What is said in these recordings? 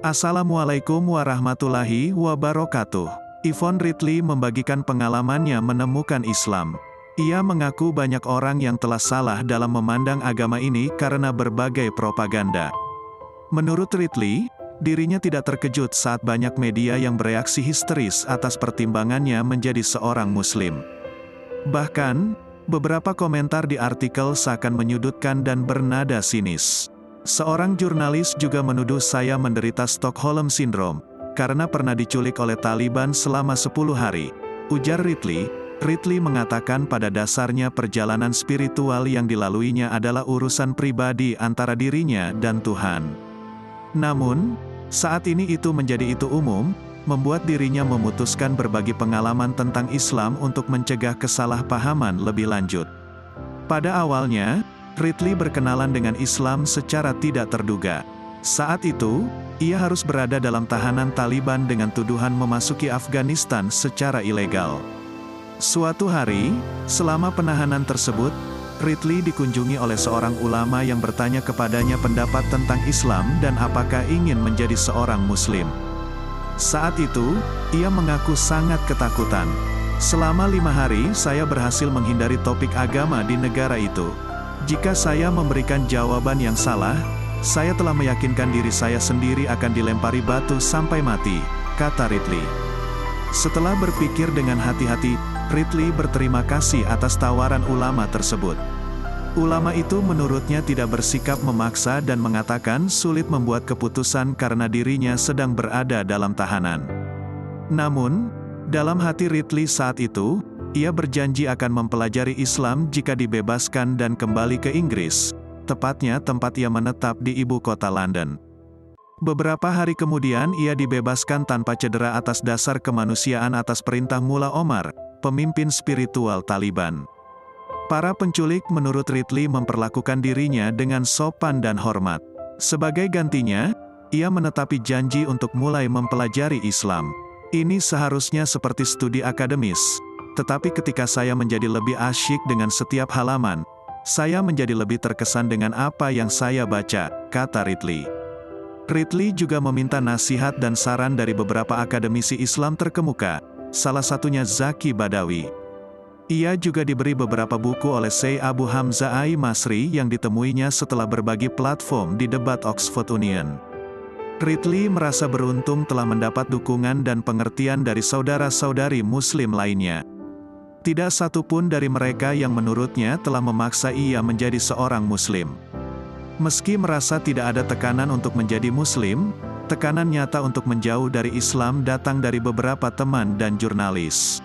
Assalamualaikum warahmatullahi wabarakatuh. Yvonne Ridley membagikan pengalamannya menemukan Islam. Ia mengaku banyak orang yang telah salah dalam memandang agama ini karena berbagai propaganda. Menurut Ridley, dirinya tidak terkejut saat banyak media yang bereaksi histeris atas pertimbangannya menjadi seorang Muslim. Bahkan, beberapa komentar di artikel seakan menyudutkan dan bernada sinis. Seorang jurnalis juga menuduh saya menderita Stockholm Syndrome, karena pernah diculik oleh Taliban selama 10 hari. Ujar Ridley. Ridley mengatakan pada dasarnya perjalanan spiritual yang dilaluinya adalah urusan pribadi antara dirinya dan Tuhan. Namun, saat ini itu menjadi umum, membuat dirinya memutuskan berbagi pengalaman tentang Islam untuk mencegah kesalahpahaman lebih lanjut. Pada awalnya, Ridley berkenalan dengan Islam secara tidak terduga. Saat itu, ia harus berada dalam tahanan Taliban dengan tuduhan memasuki Afghanistan secara ilegal. Suatu hari, selama penahanan tersebut, Ridley dikunjungi oleh seorang ulama yang bertanya kepadanya pendapat tentang Islam dan apakah ingin menjadi seorang Muslim. Saat itu, ia mengaku sangat ketakutan. Selama 5 hari saya berhasil menghindari topik agama di negara itu. Jika saya memberikan jawaban yang salah, saya telah meyakinkan diri saya sendiri akan dilempari batu sampai mati, kata Ridley. Setelah berpikir dengan hati-hati, Ridley berterima kasih atas tawaran ulama tersebut. Ulama itu menurutnya tidak bersikap memaksa dan mengatakan sulit membuat keputusan karena dirinya sedang berada dalam tahanan. Namun, dalam hati Ridley saat itu, ia berjanji akan mempelajari Islam jika dibebaskan dan kembali ke Inggris, tepatnya tempat ia menetap di ibu kota London. Beberapa hari kemudian ia dibebaskan tanpa cedera atas dasar kemanusiaan atas perintah Mullah Omar, pemimpin spiritual Taliban. Para penculik menurut Ridley memperlakukan dirinya dengan sopan dan hormat. Sebagai gantinya, ia menetapi janji untuk mulai mempelajari Islam. Ini seharusnya seperti studi akademis. Tetapi ketika saya menjadi lebih asyik dengan setiap halaman, saya menjadi lebih terkesan dengan apa yang saya baca, kata Ridley. Ridley juga meminta nasihat dan saran dari beberapa akademisi Islam terkemuka, salah satunya Zaki Badawi. Ia juga diberi beberapa buku oleh Syekh Abu Hamzah Al-Masri yang ditemuinya setelah berbagi platform di debat Oxford Union. Ridley merasa beruntung telah mendapat dukungan dan pengertian dari saudara-saudari Muslim lainnya. Tidak satu pun dari mereka yang menurutnya telah memaksa ia menjadi seorang Muslim. Meski merasa tidak ada tekanan untuk menjadi Muslim, tekanan nyata untuk menjauh dari Islam datang dari beberapa teman dan jurnalis.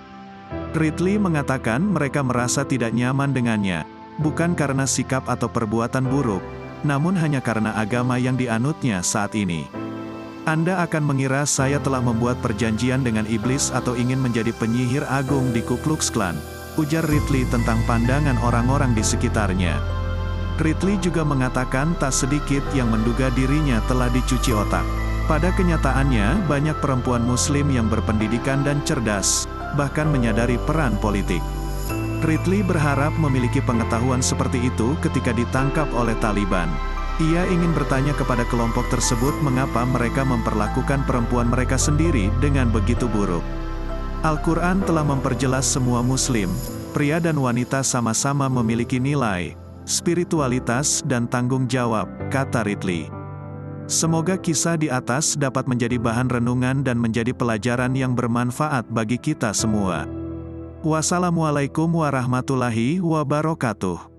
Ridley mengatakan mereka merasa tidak nyaman dengannya, bukan karena sikap atau perbuatan buruk, namun hanya karena agama yang dianutnya saat ini. Anda akan mengira saya telah membuat perjanjian dengan iblis atau ingin menjadi penyihir agung di Ku Klux Klan, ujar Ridley tentang pandangan orang-orang di sekitarnya. Ridley juga mengatakan tak sedikit yang menduga dirinya telah dicuci otak. Pada kenyataannya, banyak perempuan Muslim yang berpendidikan dan cerdas, bahkan menyadari peran politik. Ridley berharap memiliki pengetahuan seperti itu ketika ditangkap oleh Taliban. Ia ingin bertanya kepada kelompok tersebut mengapa mereka memperlakukan perempuan mereka sendiri dengan begitu buruk. Al-Quran telah memperjelas semua Muslim, pria dan wanita sama-sama memiliki nilai, spiritualitas dan tanggung jawab, kata Ridley. Semoga kisah di atas dapat menjadi bahan renungan dan menjadi pelajaran yang bermanfaat bagi kita semua. Wassalamualaikum warahmatullahi wabarakatuh.